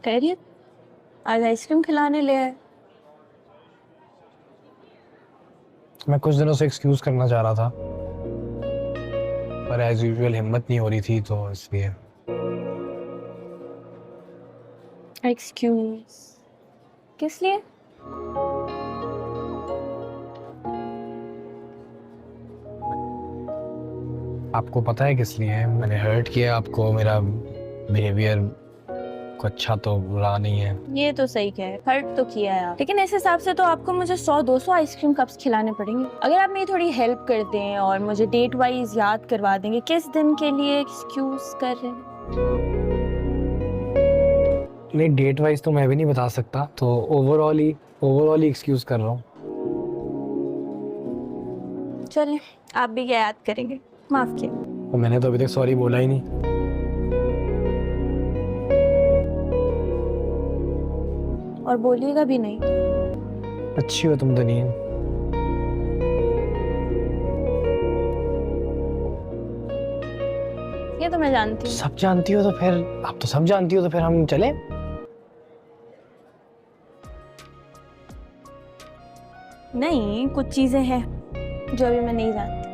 खैरियत? आज आइसक्रीम खिलाने ले आए। मैं कुछ दिनों से एक्सक्यूज करना चाह रहा था, पर एज यूजुअल हिम्मत नहीं हो रही थी, तो इसलिए। एक्सक्यूज किस लिए? आपको पता है किस लिए? मैंने हर्ट किया आपको, मेरा बिहेवियर को अच्छा तो बुरा नहीं है। ये तो सही कह, हर्ट तो किया है आप, लेकिन इस हिसाब से तो आपको मुझे 100-200 आइसक्रीम कप्स खिलाने पड़ेंगे। अगर आप मेरी थोड़ी हेल्प कर दें और मुझे डेट वाइज याद करवा देंगे किस दिन के लिए एक्सक्यूज कर रहे हैं। नहीं, डेट वाइज तो मैं भी नहीं बता सकता, तो ओवरऑल ही एक्सक्यूज कर रहा हूँ। चलिए, आप भी क्या याद करेंगे, माफ किया। तो मैंने तो अभी तक सॉरी बोला ही नहीं। और बोलिएगा भी नहीं। अच्छी हो तुम तनीन। ये तो मैं जानती हूँ। सब जानती हो तो फिर, आप तो सब जानती हो तो फिर हम चले। नहीं, कुछ चीजें हैं जो अभी मैं नहीं जानती।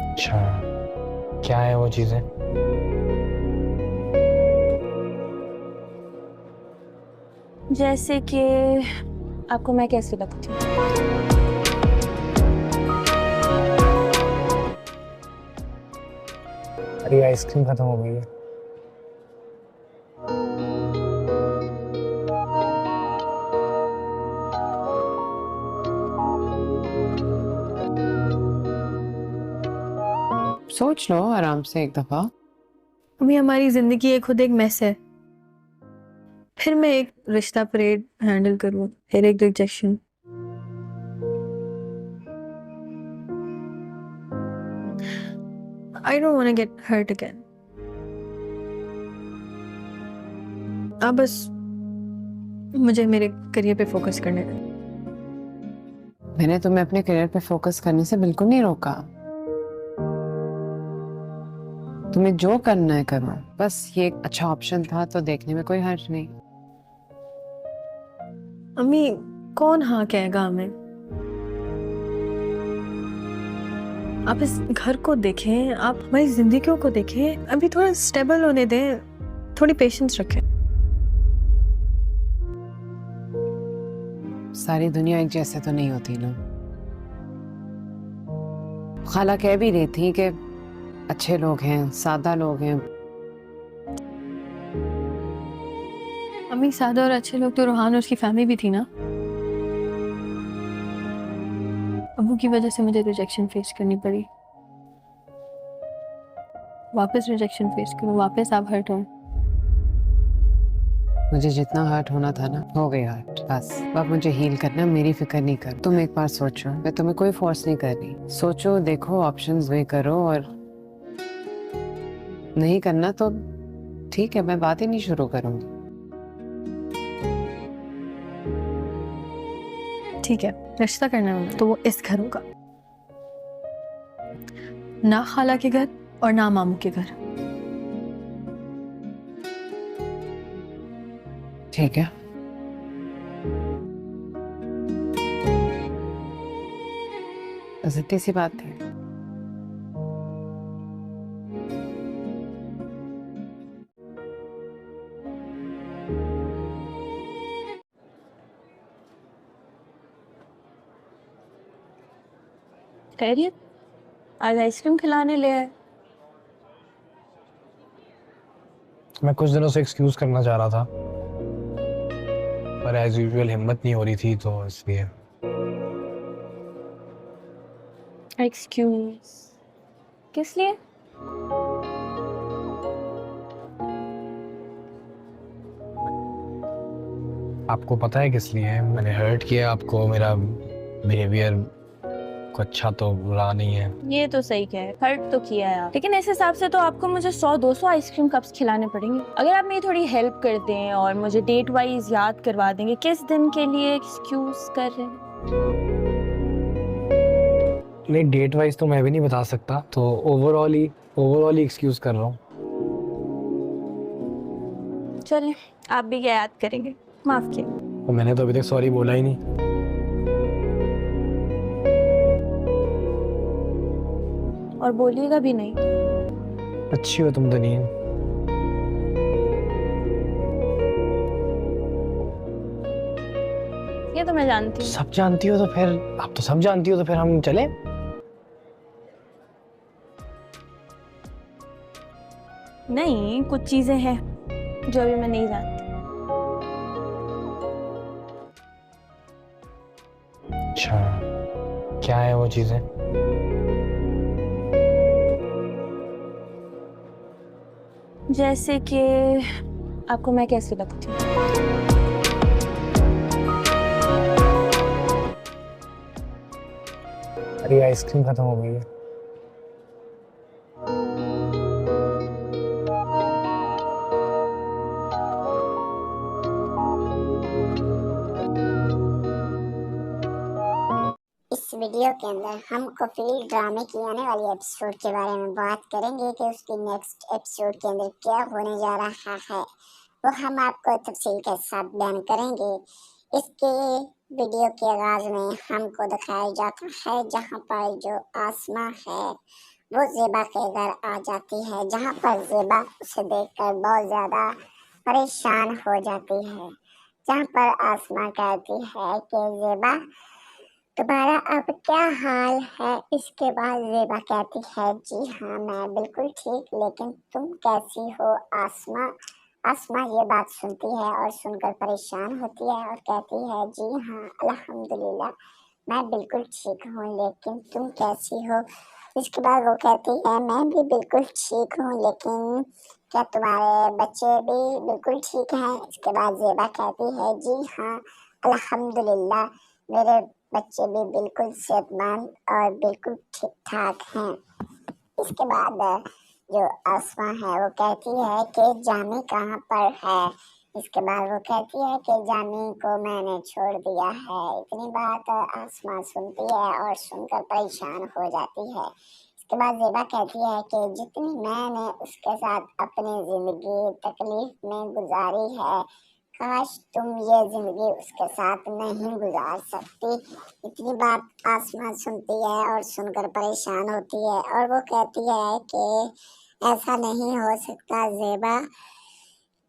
अच्छा, क्या है वो चीजें? जैसे कि आपको मैं कैसी लगती हूँ? अरे आइसक्रीम खत्म हो गई है। सोच लो आराम से एक दफा। अभी हमारी जिंदगी एक खुद एक मैस है, फिर मैं एक रिश्ता परेड हैंडल करूँ, फिर एक rejection. I don't want to get hurt again. अब बस मुझे मेरे करियर पे फोकस करने दें। मैंने तुम्हें अपने करियर पे फोकस करने से बिल्कुल नहीं रोका। तुम्हें जो करना है करो, बस ये एक अच्छा ऑप्शन था तो देखने में कोई हर्ज नहीं। अम्मी, कौन हाँ कहेगा हमें? आप इस घर को देखें, आप हमारी जिंदगियों को देखें, अभी थोड़ा स्टेबल होने दें, थोड़ी पेशेंस रखें। सारी दुनिया एक जैसे तो नहीं होती ना। खाला कह भी रही थी कि अच्छे लोग हैं, सादा लोग हैं। अम्मी, सादा और अच्छे लोग तो रोहान और उसकी फैमिली भी थी ना। अबू की वजह से मुझे रिजेक्शन फेस करनी पड़ी। वापस रिजेक्शन फेस करूं, वापस आप हर्ट हो। मुझे जितना हर्ट होना था ना, हो गया हर्ट, बस। अब मुझे हील करना, मेरी फिक्र नहीं कर। तुम एक बार सोचो, मैं तुम्हें कोई फोर्स नहीं कर रही। सोचो, देखो, ऑप्शंस वे करो, और नहीं करना तो ठीक है, मैं बात ही नहीं शुरू करूंगी। ठीक है, रिश्ता करना है तो वो इस घर होगा, ना खाला के घर और ना मामू के घर। ठीक है, सीधी सी बात है। खैरियत? आज आइसक्रीम खिलाने ले आए। मैं कुछ दिनों से एक्सक्यूज करना चाह रहा था, पर एज यूजुअल हिम्मत नहीं हो रही थी, तो इसलिए। एक्सक्यूज किस लिए? आपको पता है किस लिए? मैंने हर्ट किया आपको, मेरा बिहेवियर को अच्छा तो बुरा नहीं है। ये तो सही कह, हर्ट तो किया है आप, लेकिन इस हिसाब से तो आपको मुझे 100-200 आइसक्रीम कप्स खिलाने पड़ेंगे। अगर आप मेरी थोड़ी हेल्प कर दें और मुझे डेट वाइज याद करवा देंगे किस दिन के लिए एक्सक्यूज कर रहे हैं। नहीं, डेट वाइज तो मैं भी नहीं बता सकता, तो ओवरऑल ही एक्सक्यूज कर रहा हूँ। चलें, आप भी क्या याद करेंगे, माफ किया. तो मैंने तो अभी तक सॉरी बोला ही नहीं. और बोलिएगा भी नहीं. अच्छी हो तुम तनीन. ये तो मैं जानती हूँ. सब जानती हो तो फिर, आप तो सब जानती हो तो फिर हम चले. नहीं, कुछ चीजें हैं जो अभी मैं नहीं जानती. अच्छा, क्या है वो चीजें? जैसे कि आपको मैं कैसी लगती हूँ. अरे आइसक्रीम खत्म हो गई है. इस वीडियो के अंदर हम कफील ड्रामे की आने वाली एपिसोड के बारे में बात करेंगे कि उसकी नेक्स्ट एपिसोड के अंदर क्या होने जा रहा है, वो हम आपको तफसील के साथ बयान करेंगे. इसके वीडियो के आगाज में हमको दिखाया जाता है जहां पर जो आसमा है वो ज़ेबा के घर आ जाती है, जहां पर ज़ेबा उसे देखकर बहुत ज़्यादा परेशान हो जाती है. जहां पर आसमा कहती है कि ज़ेबा तुम्हारा अब क्या हाल है. इसके बाद ज़ेबा कहती है जी हाँ मैं बिल्कुल ठीक, लेकिन तुम कैसी हो आसमा. आसमा ये बात सुनती है और सुनकर परेशान होती है और कहती है जी हाँ अल्हम्दुलिल्लाह मैं बिल्कुल ठीक हूँ, लेकिन तुम कैसी हो. इसके बाद वो कहती है मैं भी बिल्कुल ठीक हूँ, लेकिन क्या तुम्हारे बच्चे भी बिल्कुल ठीक हैं. इसके बाद ज़ेबा कहती है जी हाँ अल्हम्दुलिल्लाह मेरे बच्चे भी बिल्कुल सेहतमंद और बिल्कुल ठीक ठाक हैं. इसके बाद जो आसमा है वो कहती है कि जामी कहाँ पर है. इसके बाद वो कहती है कि जामी को मैंने छोड़ दिया है. इतनी बात आसमा सुनती है और सुनकर परेशान हो जाती है. इसके बाद ज़ेबा कहती है कि जितनी मैंने उसके साथ अपनी ज़िंदगी तकलीफ में गुजारी है, काश तुम ये जिंदगी उसके साथ नहीं गुजार सकती. इतनी बात आसमा सुनती है और सुनकर परेशान होती है और वो कहती है कि ऐसा नहीं हो सकता ज़ेबा,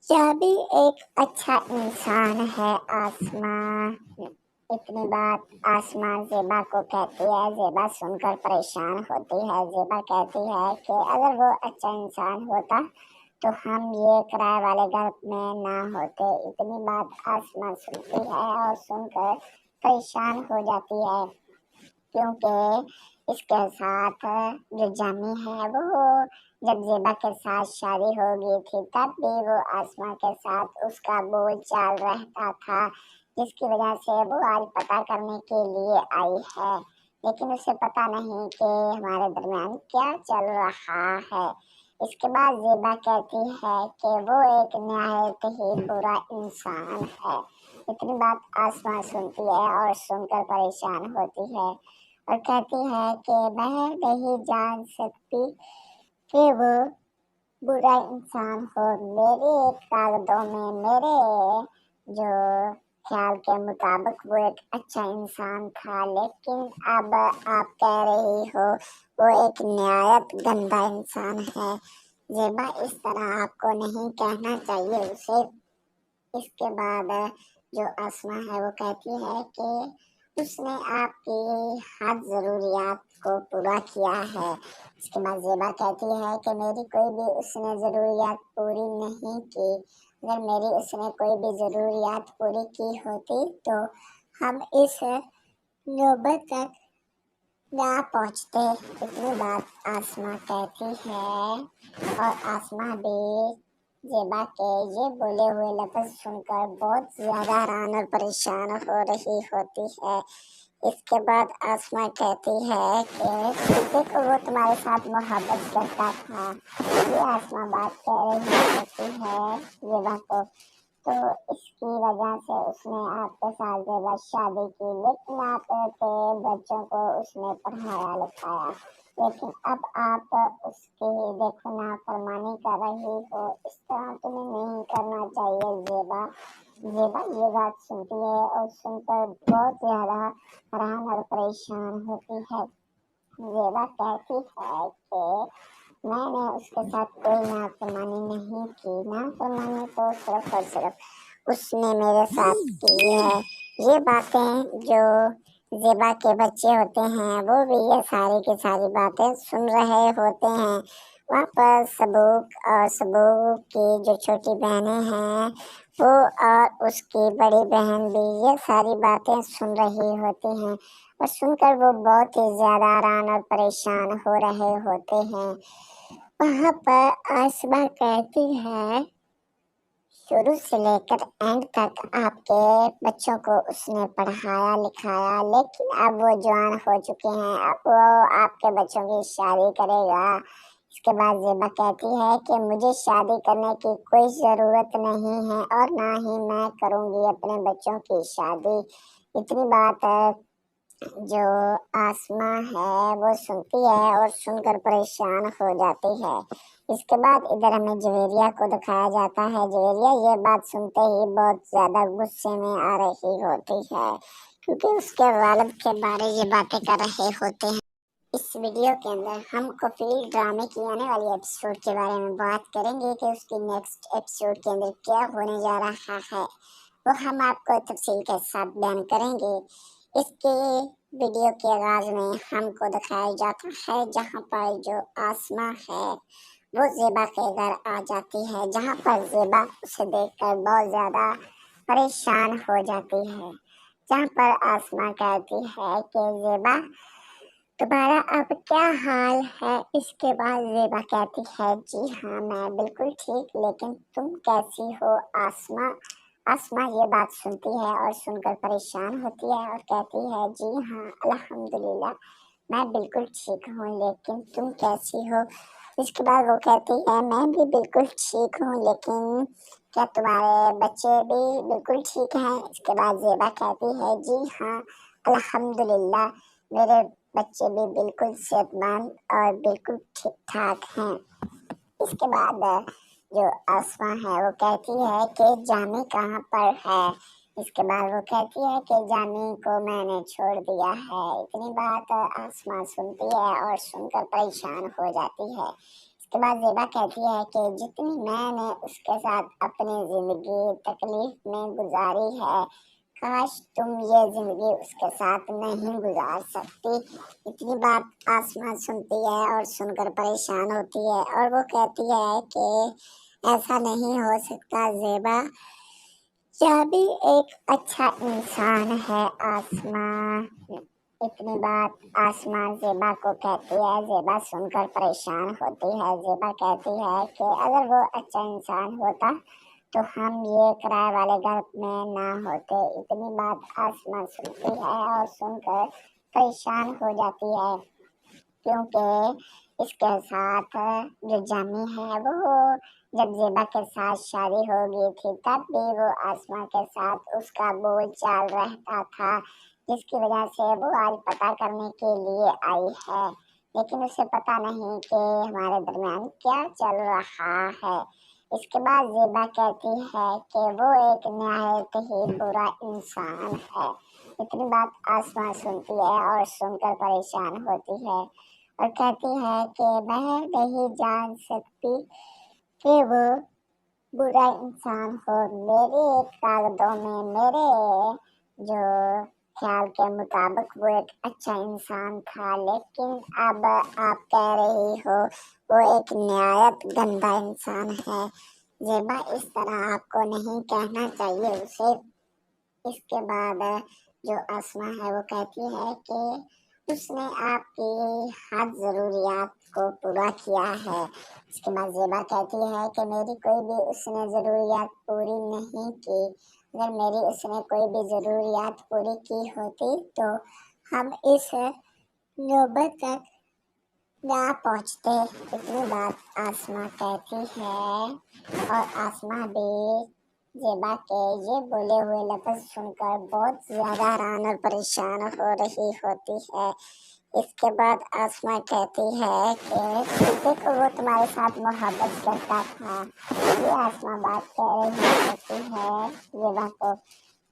यह भी एक अच्छा इंसान है आसमा. इतनी बात आसमा ज़ेबा को कहती है. ज़ेबा सुनकर परेशान होती है. ज़ेबा कहती है कि अगर वो अच्छा इंसान होता तो हम ये किराए वाले घर में ना होते. इतनी बात आसमा सुनती है और सुनकर परेशान हो जाती है, क्योंकि इसके साथ जो जामी है वो जब ज़ेबा के साथ शादी हो गई थी तब भी वो आसमा के साथ उसका बोल चाल रहता था, जिसकी वजह से वो आज पता करने के लिए आई है. लेकिन उसे पता नहीं कि हमारे दरमियान क्या चल रहा है. इसके बाद ज़ेबा कहती है कि वो एक निहायत ही बुरा इंसान है. इतनी बात आसमा सुनती है और सुनकर परेशान होती है और कहती है कि मैं नहीं जान सकती कि वो बुरा इंसान हो. मेरे कागजों में मेरे जो ख्याल के मुताबिक वो एक अच्छा इंसान था, लेकिन अब आप कह रही हो वो एक निहायत गंदा इंसान है. ज़ेबा इस तरह आपको नहीं कहना चाहिए उसे. इसके बाद जो आसमा है वो कहती है कि उसने आपकी हर ज़रूरियात को पूरा किया है. इसके बाद ज़ेबा कहती है कि मेरी कोई भी उसने ज़रूरियात पूरी नहीं की. अगर मेरी उसने कोई भी ज़रूरियात पूरी की होती तो हम इस नौबत तक ना पहुँचते. इतनी बात आसमा कहती है और आसमा भी ज़ेबा के ये बोले हुए लफ्ज़ सुनकर बहुत ज़्यादा हैरान और परेशान हो रही होती है. इसके बाद आसमा कहती है कि देखो वो तुम्हारे साथ मोहब्बत करता था. ये आसमा बात कह रही होती है ज़ेबा को. तो इसकी वजह से उसने आपके साथ ज़ेबा शादी की, लेकिन आपके बच्चों को उसने पढ़ाया लिखाया. لیکن اب آپ اس کی دیکھو نافرمانی کر رہی ہو، اس طرح تمہیں نہیں کرنا چاہیے زیبا۔ زیبا یہ بات سنتی ہے اور سن کر بہت زیادہ حیران اور پریشان ہوتی ہے۔ زیبا کہتی ہے کہ میں نے اس کے ساتھ کوئی نافرمانی نہیں کی، نافرمانی تو صرف اور صرف اس نے میرے ساتھ کی ہے۔ یہ باتیں جو زیبا کے بچے ہوتے ہیں وہ بھی یہ ساری کی ساری باتیں سن رہے ہوتے ہیں۔ وہاں پر سبوک اور سبوک کی جو چھوٹی بہنیں ہیں وہ اور اس کی بڑی بہن بھی یہ ساری باتیں سن رہی ہوتی ہیں، اور سن کر وہ بہت ہی زیادہ حیران اور پریشان ہو رہے ہوتے ہیں۔ وہاں پر آسما کہتی ہے شروع سے لے کر اینڈ تک آپ کے بچوں کو اس نے پڑھایا لکھایا، لیکن اب وہ جوان ہو چکے ہیں، اب وہ آپ کے بچوں کی شادی کرے گا۔ اس کے بعد زیبا کہتی ہے کہ مجھے شادی کرنے کی کوئی ضرورت نہیں ہے اور نہ ہی میں کروں گی اپنے بچوں کی شادی۔ اتنی بات جو آسما ہے وہ سنتی ہے اور سن کر پریشان ہو جاتی ہے۔ اس کے بعد ادھر ہمیں جویریہ کو دکھایا جاتا ہے۔ جویریہ یہ بات سنتے ہی بہت زیادہ غصے میں آ رہی ہوتی ہے، کیونکہ اس کے والد کے بارے یہ باتیں کر رہے ہوتے ہیں۔ اس ویڈیو کے اندر ہم کفیل ڈرامے کی آنے والی ایپیسوڈ کے بارے میں بات کریں گے کہ اس کی نیکسٹ ایپیسوڈ کے اندر کیا ہونے جا رہا ہے، وہ ہم آپ کو تفصیل کے ساتھ بیان کریں گے۔ اس کے ویڈیو کے آغاز میں ہم کو دکھایا جاتا ہے جہاں پر جو آسما ہے وہ زیبا کے گھر آ جاتی ہے، جہاں پر زیبا اسے دیکھ کر بہت زیادہ پریشان ہو جاتی ہے، جہاں پر آسما کہتی ہے کہ زیبا تمہارا اب کیا حال ہے؟ اس کے بعد زیبا کہتی ہے جی ہاں میں بالکل ٹھیک، لیکن تم کیسی ہو آسما؟ آسما یہ بات سنتی ہے اور سن کر پریشان ہوتی ہے اور کہتی ہے جی ہاں الحمدللہ میں بالکل ٹھیک ہوں، لیکن تم کیسی ہو؟ اس کے بعد وہ کہتی ہے میں بھی بالکل ٹھیک ہوں، لیکن کیا تمہارے بچے بھی بالکل ٹھیک ہیں؟ اس کے بعد زیبا کہتی ہے جی ہاں الحمدللہ میرے بچے بھی بالکل صحت مند اور بالکل ٹھیک ٹھاک ہیں۔ اس کے بعد جو آسما ہے وہ کہتی ہے کہ جامی کہاں پر ہے؟ اس کے بعد وہ کہتی ہے کہ جامی کو میں نے چھوڑ دیا ہے۔ اتنی بات آسما سنتی ہے اور سن کر پریشان ہو جاتی ہے۔ اس کے بعد زیبا کہتی ہے کہ جتنی میں نے اس کے ساتھ اپنی زندگی تکلیف میں گزاری ہے، کاش تم یہ زندگی اس کے ساتھ نہیں گزار سکتی۔ اتنی بات آسما سنتی ہے اور سن کر پریشان ہوتی ہے، اور وہ کہتی ہے کہ ایسا نہیں ہو سکتا زیبا، یہ بھی ایک اچھا انسان ہے آسما۔ اتنی بات آسما زیبا کو کہتی ہے، زیبا سن کر پریشان ہوتی ہے۔ زیبا کہتی ہے کہ اگر وہ اچھا انسان ہوتا تو ہم یہ کرائے والے گھر میں نہ ہوتے۔ اتنی بات آسما سنتی ہے اور سن کر پریشان ہو جاتی ہے، کیونکہ اس کے ساتھ جو جامی ہے وہ جب زیبا کے ساتھ شادی ہو گئی تھی تب بھی وہ آسما کے ساتھ اس کا بول چال رہتا تھا، جس کی وجہ سے وہ آج پتہ کرنے کے لیے آئی ہے، لیکن اسے پتہ نہیں کہ ہمارے درمیان کیا چل رہا ہے۔ اس کے بعد زیبا کہتی ہے کہ وہ ایک نہایت ہی برا انسان ہے۔ اتنی بات آسما سنتی ہے اور سن کر پریشان ہوتی ہے اور کہتی ہے کہ میں نہیں جان سکتی کہ وہ برا انسان ہو، میرے کاغذوں میں میرے جو خیال کے مطابق وہ ایک اچھا انسان تھا، لیکن اب آپ کہہ رہی ہو وہ ایک نہایت گندا انسان ہے۔ زیبا اس طرح آپ کو نہیں کہنا چاہیے اسے۔ اس کے بعد جو آسما ہے وہ کہتی ہے کہ اس نے آپ کی ہر ضروریات کو پورا کیا ہے۔ اس کے بعد زیبا کہتی ہے کہ میری کوئی بھی اس نے ضروریات پوری نہیں کی، اگر میری اس نے کوئی بھی ضروریات پوری کی ہوتی تو ہم اس نوبت تک نہ پہنچتے۔ اتنی بات آسما کہتی ہے اور آسما بھی زیبا کے یہ بولے ہوئے لفظ سن کر بہت زیادہ حیران اور پریشان ہو رہی ہوتی ہے۔ اس کے بعد آسما کہتی ہے کہ دیکھو وہ تمہارے ساتھ محبت کرتا تھا. یہ آسما بات کہہ رہی ہوتی ہے زیبا کو.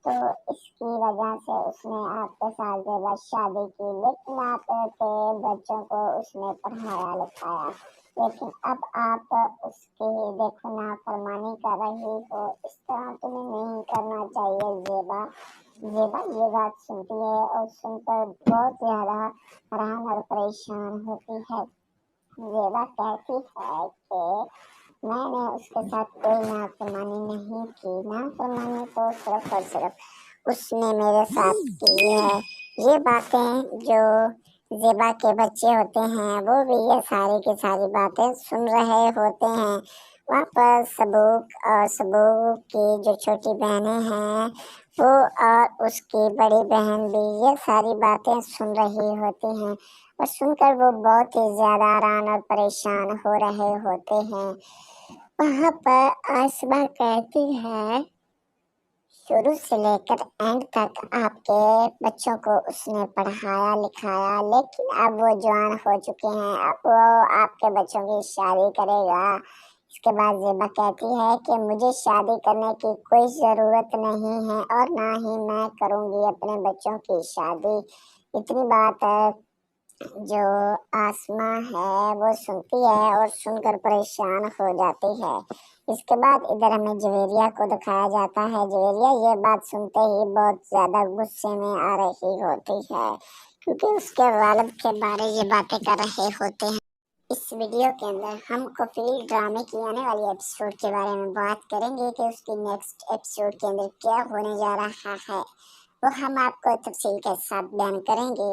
تو اس کی وجہ سے اس نے آپ کے ساتھ زیبا شادی کی، لیکن آپ کے بچوں کو اس نے پڑھایا لکھایا. لیکن اب آپ اس کی دیکھو نافرمانی کر رہی ہو. اس طرح تمہیں نہیں کرنا چاہیے زیبا. زیبا یہ بات سنتی ہے اور سن کر بہت زیادہ حیران اور پریشان ہوتی ہے. زیبا کہتی ہے کہ میں نے اس کے ساتھ کوئی نافرمانی نہیں کی. نافرمانی تو صرف اور صرف اس نے میرے ساتھ کی ہے. یہ باتیں جو زیبا کے بچے ہوتے ہیں وہ بھی یہ ساری کی ساری باتیں سن رہے ہوتے ہیں. وہاں پر سبوک کی جو چھوٹی بہنیں ہیں وہ اور اس کی بڑی بہن بھی یہ ساری باتیں سن رہی ہوتی ہیں، اور سن کر وہ بہت ہی زیادہ حیران اور پریشان ہو رہے ہوتے ہیں. وہاں پر آسما کہتی ہے شروع سے لے کر اینڈ تک آپ کے بچوں کو اس نے پڑھایا لکھایا، لیکن اب وہ جوان ہو چکے ہیں. اب وہ آپ کے بچوں کی شادی کرے گا. اس کے بعد زیبا کہتی ہے کہ مجھے شادی کرنے کی کوئی ضرورت نہیں ہے اور نہ ہی میں کروں گی اپنے بچوں کی شادی. اتنی بات جو آسما ہے وہ سنتی ہے اور سن کر پریشان ہو جاتی ہے. اس کے بعد ادھر ہمیں جویریہ کو دکھایا جاتا ہے. جویریہ یہ بات سنتے ہی بہت زیادہ غصے میں آ رہی ہوتی ہے، کیونکہ اس کے والد کے بارے یہ باتیں کر رہے ہوتے ہیں. اس ویڈیو کے اندر ہم کفیل ڈرامے کی آنے والی ایپیسوڈ کے بارے میں بات کریں گے کہ اس کی نیکسٹ ایپیسوڈ کے اندر کیا ہونے جا رہا ہے. وہ ہم آپ کو تفصیل کے ساتھ بیان کریں گے.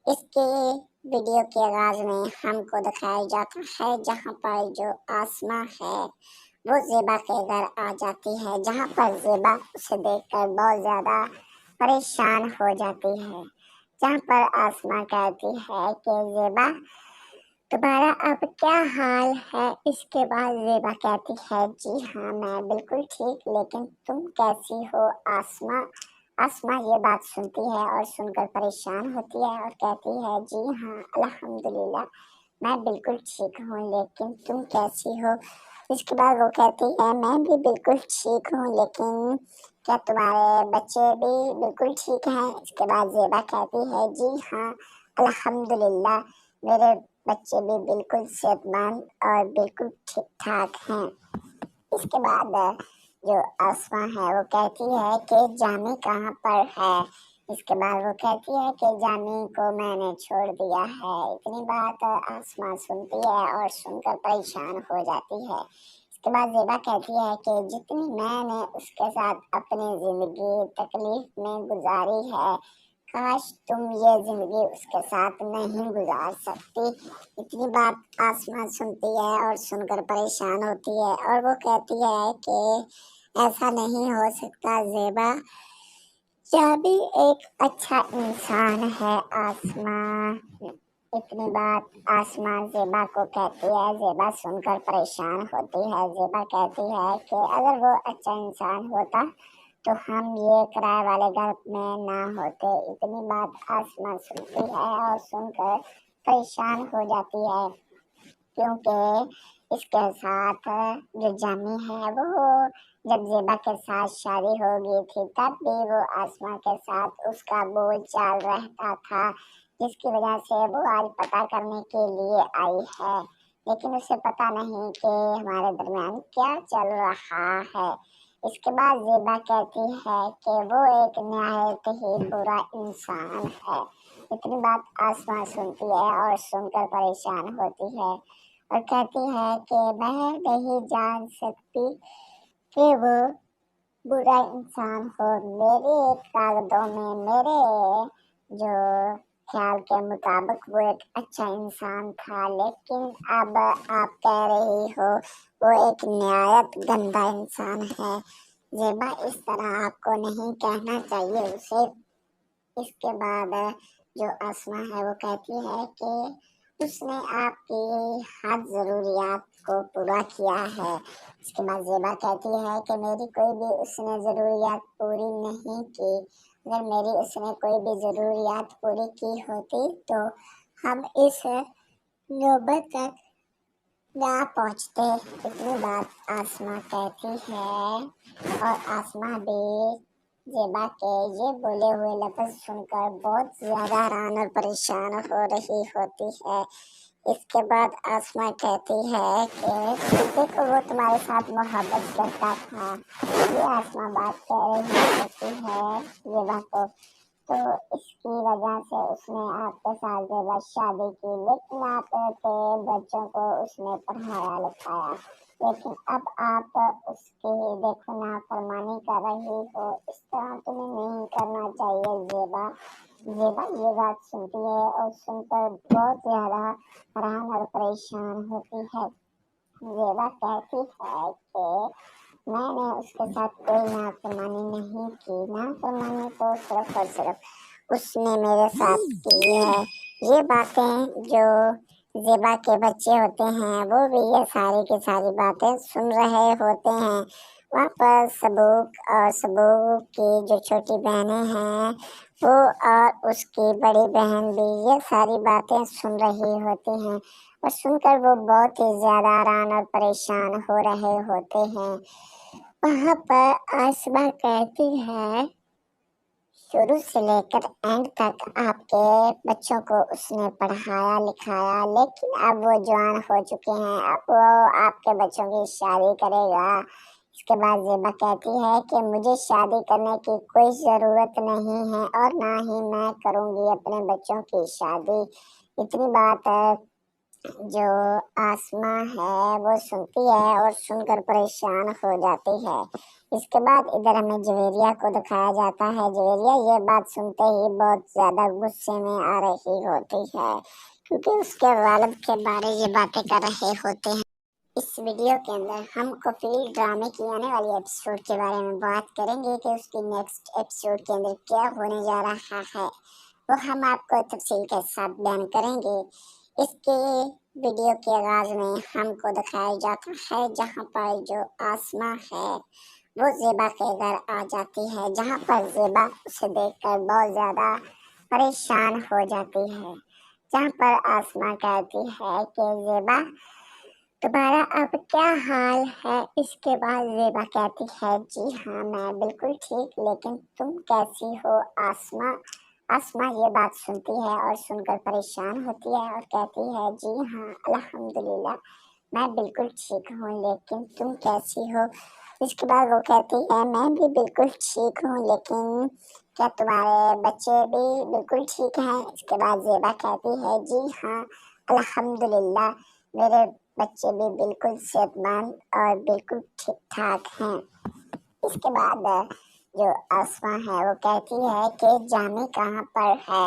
اس کے ویڈیو کے آغاز میں ہم کو دکھایا جاتا ہے جہاں پر جو آسما ہے وہ زیبا کے گھر آ جاتی ہے، جہاں پر زیبا اسے دیکھ کر بہت زیادہ پریشان ہو جاتی ہے. جہاں پر آسما کہتی ہے کہ زیبا تمہارا اب کیا حال ہے. اس کے بعد زیبا کہتی ہے جی ہاں میں بالکل ٹھیک، لیکن تم کیسی ہو آسما. آسما یہ بات سنتی ہے اور سن کر پریشان ہوتی ہے اور کہتی ہے جی ہاں الحمدللہ میں بالکل ٹھیک ہوں، لیکن تم کیسی ہو. اس کے بعد وہ کہتی ہے میں بھی بالکل ٹھیک ہوں، لیکن کیا تمہارے بچے بھی بالکل ٹھیک ہیں. اس کے بعد زیبا کہتی ہے جی ہاں الحمدللہ میرے بچے بھی بالکل صحت مند اور بالکل ٹھیک ٹھاک ہیں. اس کے بعد جو آسما ہے وہ کہتی ہے کہ جامی کہاں پر ہے. اس کے بعد وہ کہتی ہے کہ جامی کو میں نے چھوڑ دیا ہے. اتنی بات آسما سنتی ہے اور سن کر پریشان ہو جاتی ہے. اس کے بعد زیبا کہتی ہے کہ جتنی میں نے اس کے ساتھ اپنی زندگی تکلیف میں گزاری ہے کاش تم یہ زندگی اس کے ساتھ نہیں گزار سکتی. اتنی بات آسما سنتی ہے اور سن کر پریشان ہوتی ہے اور وہ کہتی ہے کہ ایسا نہیں ہو سکتا زیبا، یہ بھی ایک اچھا انسان ہے آسما. اتنی بات آسما زیبا کو کہتی ہے. زیبا سن کر پریشان ہوتی ہے. زیبا کہتی ہے کہ اگر وہ اچھا انسان ہوتا تو ہم یہ کرائے والے گھر میں نہ ہوتے. اتنی بات آسما سنتی ہے اور سن کر پریشان ہو جاتی ہے، کیونکہ اس کے ساتھ جو جامی ہے وہ جب زیبا کے ساتھ شادی ہو گئی تھی تب بھی وہ آسما کے ساتھ اس کا بول چال رہتا تھا، جس کی وجہ سے وہ آج پتہ کرنے کے لیے آئی ہے. لیکن اسے پتہ نہیں کہ ہمارے درمیان کیا چل رہا ہے. اس کے بعد زیبا کہتی ہے کہ وہ ایک نہایت ہی برا انسان ہے. اتنی بات آسما سنتی ہے اور سن کر پریشان ہوتی ہے اور کہتی ہے کہ میں نہیں جان سکتی کہ وہ برا انسان ہو. میرے کاغذوں میں میرے جو خیال کے مطابق وہ ایک اچھا انسان تھا، لیکن اب آپ کہہ رہی ہو وہ ایک نہایت گندا انسان ہے. زیبا اس طرح آپ کو نہیں کہنا چاہیے اسے. اس کے بعد جو آسما ہے وہ کہتی ہے کہ اس نے آپ کی ہر ضروریات کو پورا کیا ہے. اس کے بعد زیبا کہتی ہے کہ میری کوئی بھی اس نے ضروریات پوری نہیں کی. اگر میری اس نے کوئی بھی ضروریات پوری کی ہوتی تو ہم اس نوبت تک نہ پہنچتے۔ اتنی بات آسما کہتی ہے اور آسما بھی زیبا کے یہ بولے ہوئے لفظ سن کر بہت زیادہ حیران اور پریشان ہو رہی ہوتی ہے۔ اس کے بعد آسما کہتی ہے کہ دیکھو وہ تمہارے ساتھ محبت کرتا تھا، یہ آسما بات کہہ رہی ہوتی ہے زیبا کو، تو اس کی وجہ سے اس نے آپ کے ساتھ زیبا شادی کی، لیکن آپ کے بچوں کو اس نے پڑھایا لکھایا، لیکن اب آپ اس کی دیکھو نافرمانی کر رہی ہو، اس طرح تمہیں نہیں کرنا چاہیے زیبا۔ زیبا یہ بات سنتی ہے اور سن کر بہت زیادہ حیران اور پریشان ہوتی ہے۔ زیبا کہتی ہے کہ میں نے اس کے ساتھ کوئی نافرمانی نہیں کی، نافرمانی تو صرف اور صرف اس نے میرے ساتھ کی ہے۔ یہ باتیں جو زیبا کے بچے ہوتے ہیں وہ بھی یہ ساری کی ساری باتیں سن رہے ہوتے ہیں۔ وہاں پر سبوک کی جو چھوٹی بہنیں ہیں وہ اور اس کی بڑی بہن بھی یہ ساری باتیں سن رہی ہوتی ہیں، اور سن کر وہ بہت ہی زیادہ حیران اور پریشان ہو رہے ہوتے ہیں۔ وہاں پر آسما کہتی ہے شروع سے لے کر اینڈ تک آپ کے بچوں کو اس نے پڑھایا لکھایا، لیکن اب وہ جوان ہو چکے ہیں، اب وہ آپ کے بچوں کی شادی کرے گا۔ اس کے بعد زیبا کہتی ہے کہ مجھے شادی کرنے کی کوئی ضرورت نہیں ہے اور نہ ہی میں کروں گی اپنے بچوں کی شادی۔ اتنی بات جو آسما ہے وہ سنتی ہے اور سن کر پریشان ہو جاتی ہے۔ اس کے بعد ادھر ہمیں جویریہ کو دکھایا جاتا ہے۔ جویریہ یہ بات سنتے ہی بہت زیادہ غصے میں آ رہی ہوتی ہے، کیونکہ اس کے والد کے بارے یہ باتیں کر رہے ہوتے ہیں۔ اس ویڈیو کے اندر ہم کفیل ڈرامے کی آنے والی ایپیسوڈ کے بارے میں بات کریں گے کہ اس کی نیکسٹ ایپیسوڈ کے اندر کیا ہونے جا رہا ہے، وہ ہم آپ کو تفصیل کے ساتھ بیان کریں گے۔ اس کے ویڈیو کے آغاز میں ہم کو دکھایا جاتا ہے جہاں پر جو آسما ہے وہ زیبا کے گھر آ جاتی ہے، جہاں پر زیبا اسے دیکھ کر بہت زیادہ پریشان ہو جاتی ہے، جہاں پر آسما کہتی ہے کہ زیبا تمہارا اب کیا حال ہے؟ اس کے بعد زیبا کہتی ہے جی ہاں میں بالکل ٹھیک، لیکن تم کیسی ہو آسما؟ آسما یہ بات سنتی ہے اور سن کر پریشان ہوتی ہے اور کہتی ہے جی ہاں الحمدللہ میں بالکل ٹھیک ہوں، لیکن تم کیسی ہو؟ اس کے بعد وہ کہتی ہے میں بھی بالکل ٹھیک ہوں، لیکن کیا تمہارے بچے بھی بالکل ٹھیک ہیں؟ اس کے بعد زیبا کہتی ہے جی ہاں الحمدللہ میرے بچے بھی بالکل صحت مند اور بالکل ٹھیک ٹھاک ہیں۔ اس کے بعد جو آسما ہے وہ کہتی ہے کہ جامی کہاں پر ہے؟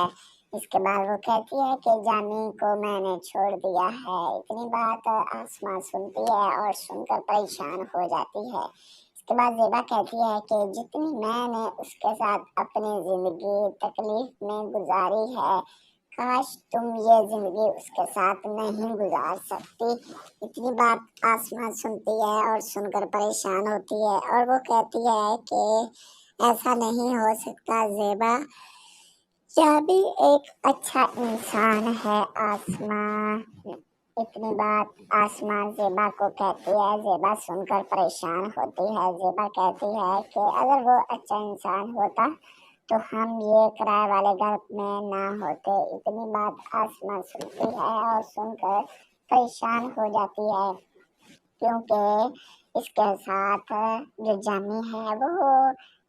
اس کے بعد وہ کہتی ہے کہ جامی کو میں نے چھوڑ دیا ہے۔ اتنی بات آسما سنتی ہے اور سن کر پریشان ہو جاتی ہے۔ اس کے بعد زیبا کہتی ہے کہ جتنی میں نے اس کے ساتھ اپنی زندگی تکلیف میں گزاری ہے، کاش تم یہ زندگی اس کے ساتھ نہیں گزار سکتی۔ اتنی بات آسما سنتی ہے اور سن کر پریشان ہوتی ہے اور وہ کہتی ہے کہ ایسا نہیں ہو سکتا زیبا، یہ بھی ایک اچھا انسان ہے آسما۔ اتنی بات آسما زیبا کو کہتی ہے، زیبا سن کر پریشان ہوتی ہے۔ زیبا کہتی ہے کہ اگر وہ اچھا انسان ہوتا تو ہم یہ کرائے والے گھر میں نہ ہوتے۔ اتنی بات آسما سنتی ہے اور سن کر پریشان ہو جاتی ہے، کیونکہ اس کے ساتھ جو جامی ہے وہ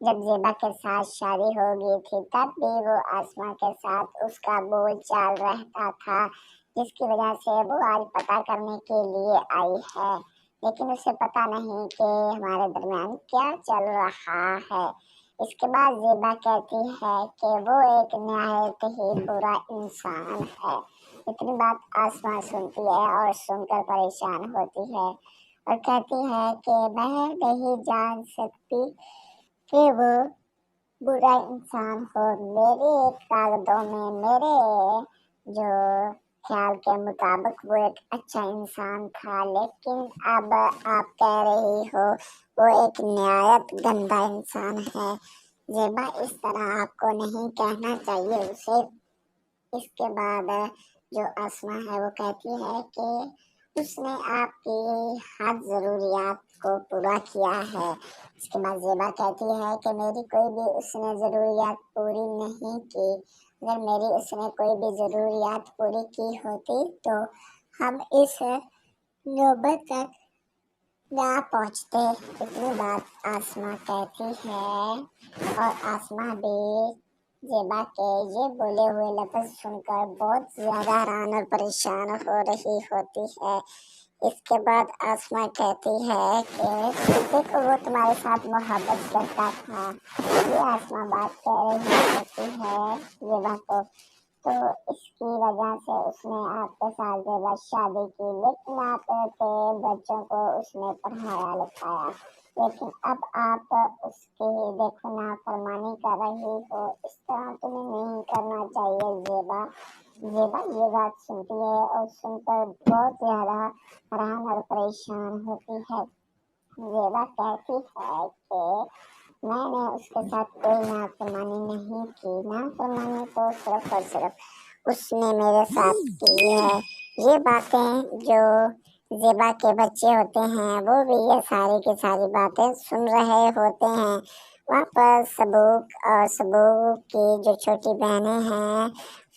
جب زیبا کے ساتھ شادی ہو گئی تھی تب بھی وہ آسما کے ساتھ اس کا بول چال رہتا تھا، جس کی وجہ سے وہ آج پتہ کرنے کے لیے آئی ہے، لیکن اسے پتہ نہیں کہ ہمارے درمیان کیا چل رہا ہے۔ اس کے بعد زیبا کہتی ہے کہ وہ ایک نہایت ہی برا انسان ہے۔ اتنی بات آسما سنتی ہے اور سن کر پریشان ہوتی ہے اور کہتی ہے کہ میں نہیں جان سکتی کہ وہ برا انسان ہو، میرے کاغذوں میں میرے جو خیال کے مطابق وہ ایک اچھا انسان تھا، لیکن اب آپ کہہ رہی ہو وہ ایک نہایت گندا انسان ہے۔ زیبا اس طرح آپ کو نہیں کہنا چاہیے اسے۔ اس کے بعد जो आसमा है वो कहती है कि उसने आपकी हर ज़रूरियात को पूरा किया है। इसके बाद ज़ेबा कहती है कि मेरी कोई भी उसने ज़रूरियात पूरी नहीं की। अगर मेरी उसने कोई भी ज़रूरियात पूरी की होती तो हम इस नौबत तक ना पहुँचते। इतनी बात आसमा कहती है और आसमा भी ज़ेबा के ये बोले हुए लफ्ज़ सुनकर बहुत ज़्यादा हैरान और परेशान हो रही होती है। इसके बाद आसमा कहती है कि देखो वो तुम्हारे साथ मोहब्बत करता था। ये आसमा बात कह रही होती है ज़ेबा को, तो इसकी वजह से उसने आपके साथ ज़ेबा शादी की, लेकिन आपके बच्चों को उसने पढ़ाया लिखाया, लेकिन अब आप उसकी देखो नाफरमानी कर रही हो। इस तरह तुम्हें नहीं करना चाहिए ज़ेबा। ज़ेबा ये बात सुनती है और सुनकर बहुत ज़्यादा हैरान और परेशान होती है। ज़ेबा कहती है कि मैंने उसके साथ कोई नाफरमानी नहीं की। नाफरमानी तो सिर्फ और सिर्फ उसने मेरे साथ की है। ये बातें जो ज़ेबा के बच्चे होते हैं वो भी ये सारी की सारी बातें सुन रहे होते हैं। वहाँ पर सबूक और सबूक की जो छोटी बहनें हैं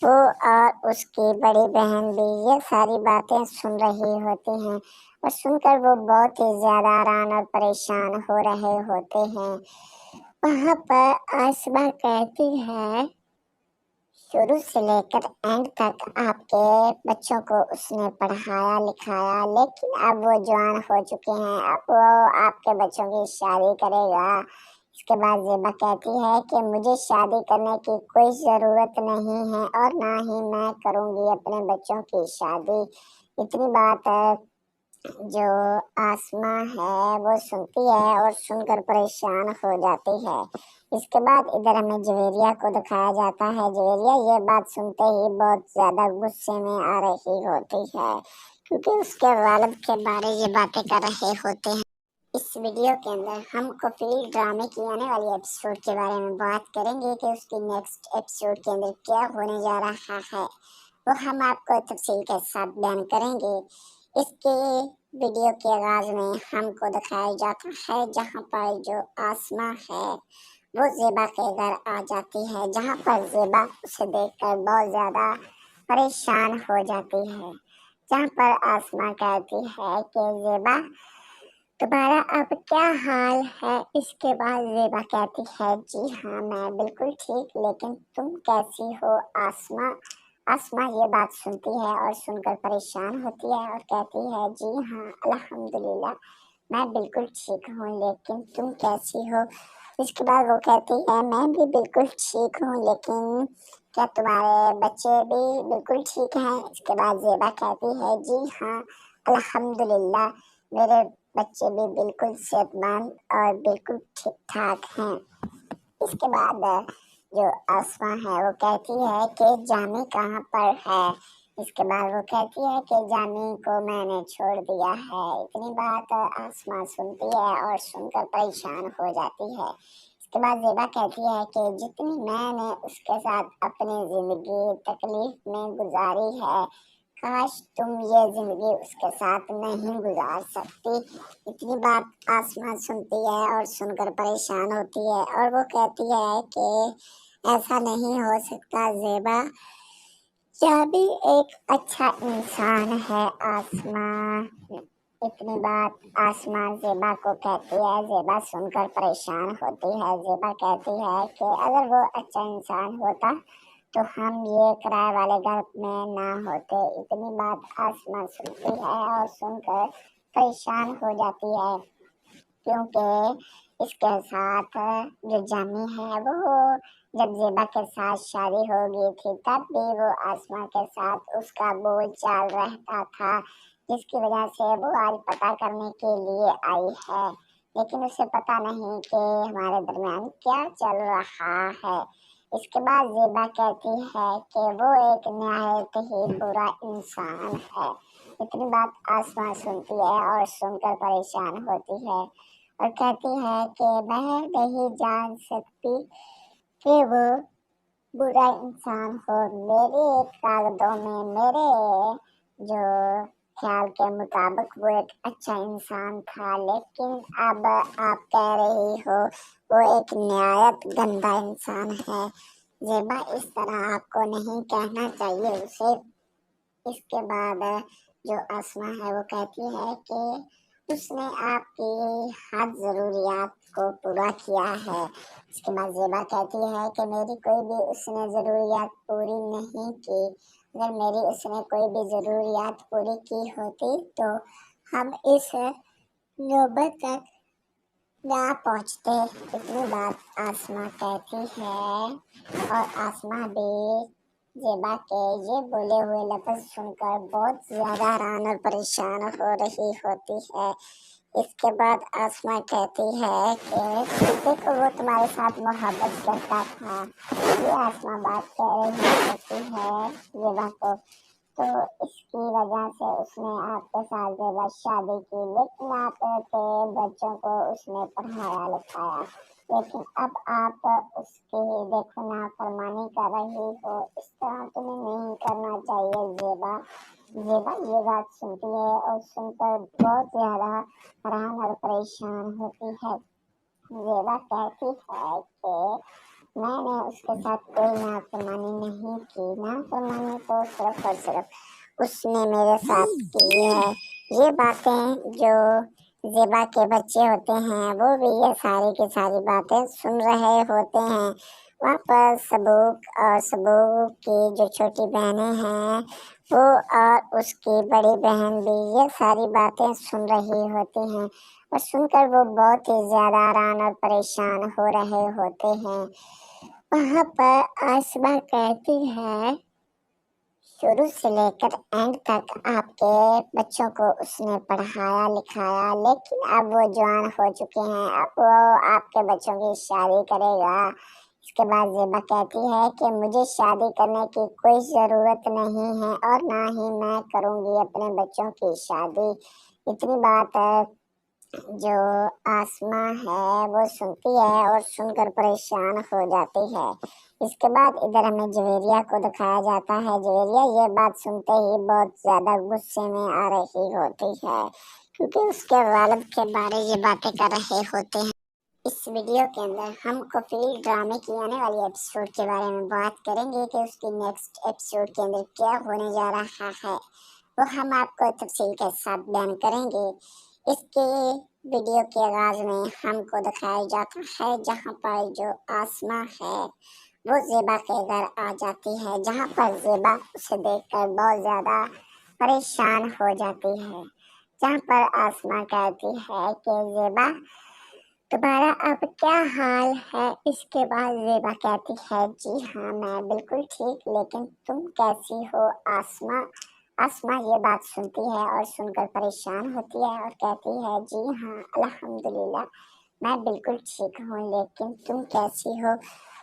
वो और उसकी बड़ी बहन भी ये सारी बातें सुन रही होती हैं और सुनकर वो बहुत ही ज़्यादा हैरान और परेशान हो रहे होते हैं। वहाँ पर आसमा कहती है शुरू से लेकर एंड तक आपके बच्चों को उसने पढ़ाया लिखाया, लेकिन अब वो जवान हो चुके हैं, अब वो आपके बच्चों की शादी करेगा। इसके बाद ज़ेबा कहती है कि मुझे शादी करने की कोई ज़रूरत नहीं है और ना ही मैं करूँगी अपने बच्चों की शादी। इतनी बात जो आसमा है वो सुनती है और सुनकर परेशान हो जाती है। इसके बाद इधर हमें जवेरिया को दिखाया जाता है। जवेरिया ये बात सुनते ही बहुत ज़्यादा गुस्से में आ रही होती है, क्योंकि उसके वालिद के बारे ये बातें कर रहे होते हैं। इस वीडियो के अंदर हम कफील ड्रामे की आने वाली एपिसोड के बारे में बात करेंगे कि उसकी नेक्स्ट एपिसोड के अंदर क्या होने जा रहा है, वो हम आपको तफसील के साथ बयान करेंगे। इसके वीडियो के आगाज में हमको दिखाया जाता है जहाँ पर जो आसमा है वो ज़ेबा के घर आ जाती है, जहाँ पर ज़ेबा उसे देखकर बहुत ज़्यादा परेशान हो जाती है। जहाँ पर आसमा कहती है कि ज़ेबा तुम्हारा अब क्या हाल है। इसके बाद ज़ेबा कहती है जी हाँ मैं बिल्कुल ठीक, लेकिन तुम कैसी हो आसमा। आसमा ये बात सुनती है और सुनकर परेशान होती है और कहती है जी हाँ अल्हम्दुलिल्लाह मैं बिल्कुल ठीक हूँ, लेकिन तुम कैसी हो। इसके बाद वो कहती है मैं भी बिल्कुल ठीक हूँ, लेकिन क्या तुम्हारे बच्चे भी बिल्कुल ठीक हैं। इसके बाद ज़ेबा कहती है जी हाँ अल्हम्दुलिल्लाह मेरे बच्चे भी बिल्कुल सेहतमंद और बिल्कुल ठीक ठाक हैं। इसके बाद जो आसमा है वो कहती है कि जामी कहाँ पर है। इसके बाद वो कहती है कि जामी को मैंने छोड़ दिया है। इतनी बात आसमा सुनती है और सुनकर परेशान हो जाती है। इसके बाद ज़ेबा कहती है कि जितनी मैंने उसके साथ अपनी ज़िंदगी तकलीफ में गुजारी है, काश तुम ये ज़िंदगी उसके साथ नहीं गुजार सकती। इतनी बात आसमा सुनती है और सुनकर परेशान होती है और वो कहती है कि ऐसा नहीं हो सकता ज़ेबा, जामी एक अच्छा इंसान है आसमा। इतनी बात आसमा ज़ेबा को कहती है। ज़ेबा सुनकर परेशान होती है। ज़ेबा कहती है कि अगर वो अच्छा इंसान होता तो हम ये किराए वाले घर में ना होते। इतनी बात आसमा सुनती है और सुनकर परेशान हो जाती है, क्योंकि इसके साथ जो जामी है वो जब ज़ेबा के साथ शादी हो गई थी तब भी वो आसमा के साथ उसका बोल चाल रहता था, जिसकी वजह से वो आज पता करने के लिए आई है, लेकिन उसे पता नहीं कि हमारे दरमियान क्या चल रहा है। इसके बाद ज़ेबा कहती है कि वो एक निहायत ही बुरा इंसान है। इतनी बात आसमा सुनती है और सुनकर परेशान होती है और कहती है कि मैं नहीं जान सकती कि वो बुरा इंसान हो। मेरे कागजों में मेरे जो ख्याल के मुताबिक वो एक अच्छा इंसान था, लेकिन अब आप कह रही हो वो एक निहायत गंदा इंसान है। ज़ेबा, इस तरह आपको नहीं कहना चाहिए उसे। इसके बाद जो आसमा है वो कहती है कि उसने आपकी हर ज़रूरियात को पूरा किया है। इसके बाद ज़ेबा कहती है कि मेरी कोई भी उसने ज़रूरियात पूरी नहीं की। अगर मेरी उसने कोई भी ज़रूरियात पूरी की होती तो हम इस नौबत तक ना पहुँचते। इतनी बात आसमा कहती है और आसमा भी ज़ेबा के ये बोले हुए लफ्ज़ सुनकर बहुत ज़्यादा हैरान और परेशान हो रही होती है। इसके बाद आसमा कहती है कि देखो वो तुम्हारे साथ मोहब्बत करता था। ये आसमा बात कह रही होती है ज़ेबा को, तो इसकी वजह से उसने आपके साथ ज़ेबा शादी की, लेकिन आपके बच्चों को उसने पढ़ाया लिखाया। लेकिन अब आप उसकी देखो नाफरमानी कर रही हो। इस तरह तुम्हें नहीं करना चाहिए ज़ेबा। ज़ेबा ये बात सुनती है और सुनकर बहुत ज़्यादा हैरान और परेशान होती है। ज़ेबा कहती है कि मैंने उसके साथ कोई नाफरमानी नहीं की। नाफरमानी तो सिर्फ और सिर्फ उसने मेरे साथ की है। ये बातें जो ज़ेबा के बच्चे होते हैं वो भी ये सारी की सारी बातें सुन रहे होते हैं। वहाँ पर सबूक और सबूक की जो छोटी बहनें हैं वो और उसकी बड़ी बहन भी ये सारी बातें सुन रही होती हैं और सुनकर वो बहुत ही ज़्यादा हैरान और परेशान हो रहे होते हैं। वहाँ पर आसमा कहती है शुरू से लेकर एंड तक आपके बच्चों को उसने पढ़ाया लिखाया, लेकिन अब वो जवान हो चुके हैं, अब वो आपके बच्चों की शादी करेगा। इसके बाद ज़ेबा कहती है कि मुझे शादी करने की कोई ज़रूरत नहीं है और ना ही मैं करूँगी अपने बच्चों की शादी। इतनी बात जो आसमा है वो सुनती है और सुनकर परेशान हो जाती है। इसके बाद इधर हमें जवेरिया को दिखाया जाता है। जवेरिया ये बात सुनते ही बहुत ज़्यादा गुस्से में आ रही होती है, क्योंकि उसके वालिद के बारे ये बातें कर रहे होते हैं। इस वीडियो के अंदर हम कफील ड्रामे की आने वाली एपिसोड के बारे में बात करेंगे कि उसकी नेक्स्ट एपिसोड के अंदर क्या होने जा रहा है, वो हम आपको तफसील के साथ बयान करेंगे। इसके वीडियो के आगाज में हमको दिखाया जाता है जहाँ पर जो आसमा है वो ज़ेबा के घर आ जाती है, जहाँ पर ज़ेबा उसे देखकर बहुत ज़्यादा परेशान हो जाती है। जहाँ पर आसमा कहती है कि ज़ेबा तुम्हारा अब क्या हाल है। इसके बाद ज़ेबा कहती है जी हाँ मैं बिल्कुल ठीक, लेकिन तुम कैसी हो आसमा। आसमा ये बात सुनती है और सुनकर परेशान होती है और कहती है जी हाँ अल्हम्दुलिल्लाह मैं बिल्कुल ठीक हूँ, लेकिन तुम कैसी हो।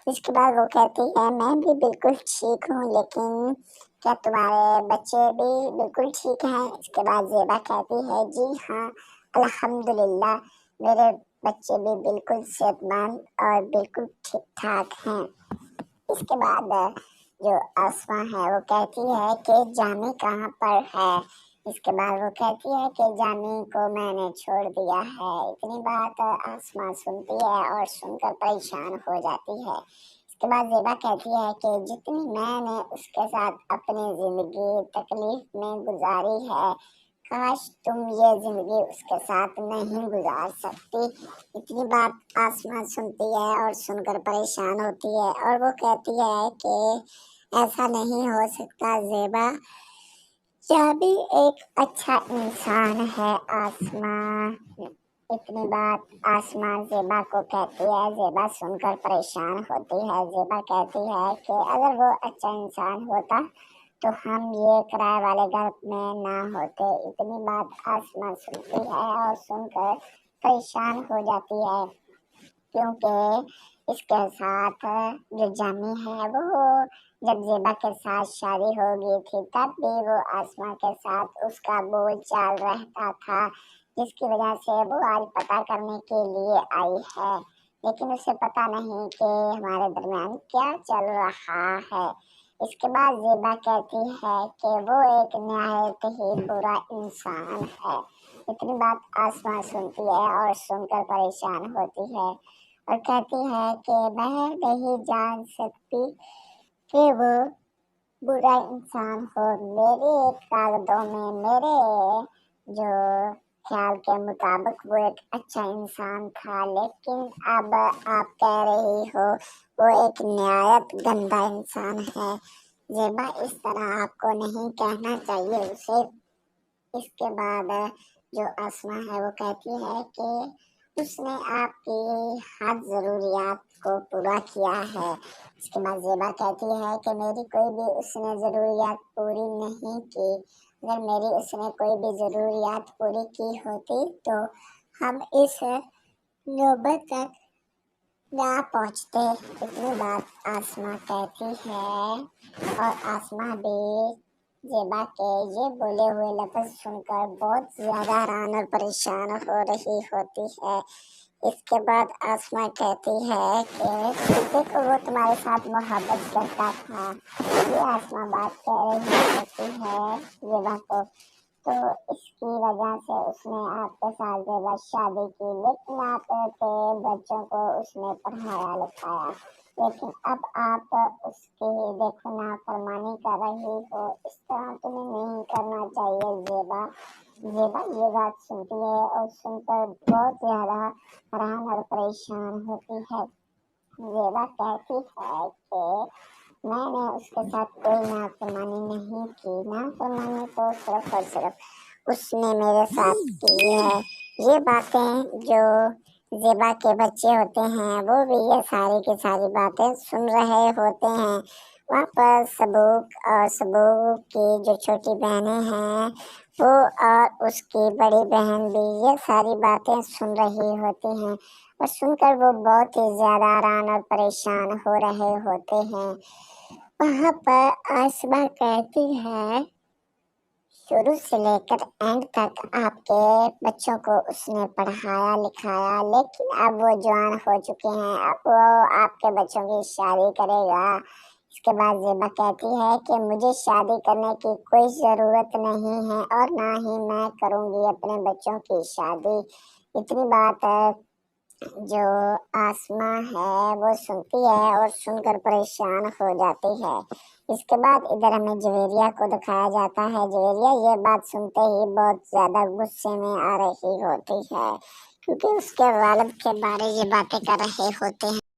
इसके बाद वो कहती है मैं भी बिल्कुल ठीक हूँ, लेकिन क्या तुम्हारे बच्चे भी बिल्कुल ठीक हैं। इसके बाद ज़ेबा कहती है जी हाँ अल्हम्दुलिल्लाह मेरे बच्चे भी बिल्कुल सेहतमंद और बिल्कुल ठीक ठाक हैं। इसके बाद जो आसमा है वो कहती है कि जामी कहाँ पर है। इसके बाद वो कहती है कि जामी को मैंने छोड़ दिया है। इतनी बात आसमा सुनती है और सुनकर परेशान हो जाती है। इसके बाद ज़ेबा कहती है कि जितनी मैंने उसके साथ अपनी ज़िंदगी तकलीफ में गुजारी है, काश तुम ये ज़िंदगी उसके साथ नहीं गुजार सकती। इतनी बात आसमा सुनती है और सुनकर परेशान होती है और वो कहती है कि ऐसा नहीं हो सकता ज़ेबा, यह भी एक अच्छा इंसान है आसमा। इतनी बात आसमा ज़ेबा को कहती है। ज़ेबा सुनकर परेशान होती है। ज़ेबा कहती है कि अगर वो अच्छा इंसान होता तो हम ये किराए वाले घर में ना होते। इतनी बात आसमा सुनती है और सुनकर परेशान हो जाती है, क्योंकि इसके साथ जो जामी है वो जब ज़ेबा के साथ शादी हो गई थी तब भी वो आसमा के साथ उसका बोल चाल रहता था, जिसकी वजह से वो आज पता करने के लिए आई है। لیکن اسے پتا نہیں کہ ہمارے درمیان کیا چل رہا ہے۔ اس کے بعد زیبا کہتی ہے کہ وہ ایک نہایت ہی برا انسان ہے۔ اتنی بات آسما سنتی ہے اور سن کر پریشان ہوتی ہے اور کہتی ہے کہ میں نہیں جان سکتی کہ وہ برا انسان ہو۔ میری کاغذوں میں میرے جو خیال کے مطابق وہ ایک اچھا انسان تھا، لیکن اب آپ کہہ رہی ہو وہ ایک نہایت گندا انسان ہے۔ زیبا اس طرح آپ کو نہیں کہنا چاہیے اسے۔ اس کے بعد جو آسما ہے وہ کہتی ہے کہ اس نے آپ کی ہر ضروریات کو پورا کیا ہے۔ اس کے بعد زیبا کہتی ہے کہ میری کوئی بھی اس نے ضروریات پوری نہیں کی۔ اگر میری اس نے کوئی بھی ضروریات پوری کی ہوتی تو ہم اس نوبت تک نہ پہنچتے۔ اتنی بات آسما کہتی ہے اور آسما بھی زیبا کے یہ بولے ہوئے لفظ سن کر بہت زیادہ حیران اور پریشان ہو رہی ہوتی ہے۔ اس کے بعد آسما کہتی ہے کہ دیکھو وہ تمہارے ساتھ محبت کرتا تھا۔ یہ آسما بات کہہ رہی ہوتی ہے زیبا کو، تو اس کی وجہ سے اس نے آپ کے ساتھ زیبا شادی کی، لیکن آپ کے بچوں کو اس نے پڑھایا لکھایا، لیکن اب آپ اس کی دیکھو نافرمانی کر رہی ہو۔ اس طرح تمہیں نہیں کرنا چاہیے زیبا۔ زیبا یہ بات سنتی ہے اور سن کر بہت زیادہ حیران اور پریشان ہوتی ہے۔ زیبا کہتی ہے کہ میں نے اس کے ساتھ کوئی نافرمانی نہیں کی، نافرمانی تو صرف اور صرف اس نے میرے ساتھ کی ہے۔ یہ باتیں جو زیبا کے بچے ہوتے ہیں وہ بھی یہ ساری کی ساری باتیں سن رہے ہوتے ہیں۔ وہاں پر سبوک اور سبوک کی جو چھوٹی بہنیں ہیں وہ اور اس کی بڑی بہن بھی یہ ساری باتیں سن رہی ہوتی ہیں اور سن کر وہ بہت ہی زیادہ حیران اور پریشان ہو رہے ہوتے ہیں۔ وہاں پر آسما کہتی ہے شروع سے لے کر اینڈ تک آپ کے بچوں کو اس نے پڑھایا لکھایا، لیکن اب وہ جوان ہو چکے ہیں، اب وہ آپ کے بچوں کی شادی کرے گا۔ اس کے بعد زیبا کہتی ہے کہ مجھے شادی کرنے کی کوئی ضرورت نہیں ہے اور نہ ہی میں کروں گی اپنے بچوں کی شادی۔ اتنی بات جو آسما ہے وہ سنتی ہے اور سن کر پریشان ہو جاتی ہے۔ اس کے بعد ادھر ہمیں جویریہ کو دکھایا جاتا ہے۔ جویریہ یہ بات سنتے ہی بہت زیادہ غصے میں آ رہی ہوتی ہے، کیونکہ اس کے والد کے بارے یہ باتیں کر رہے ہوتے ہیں۔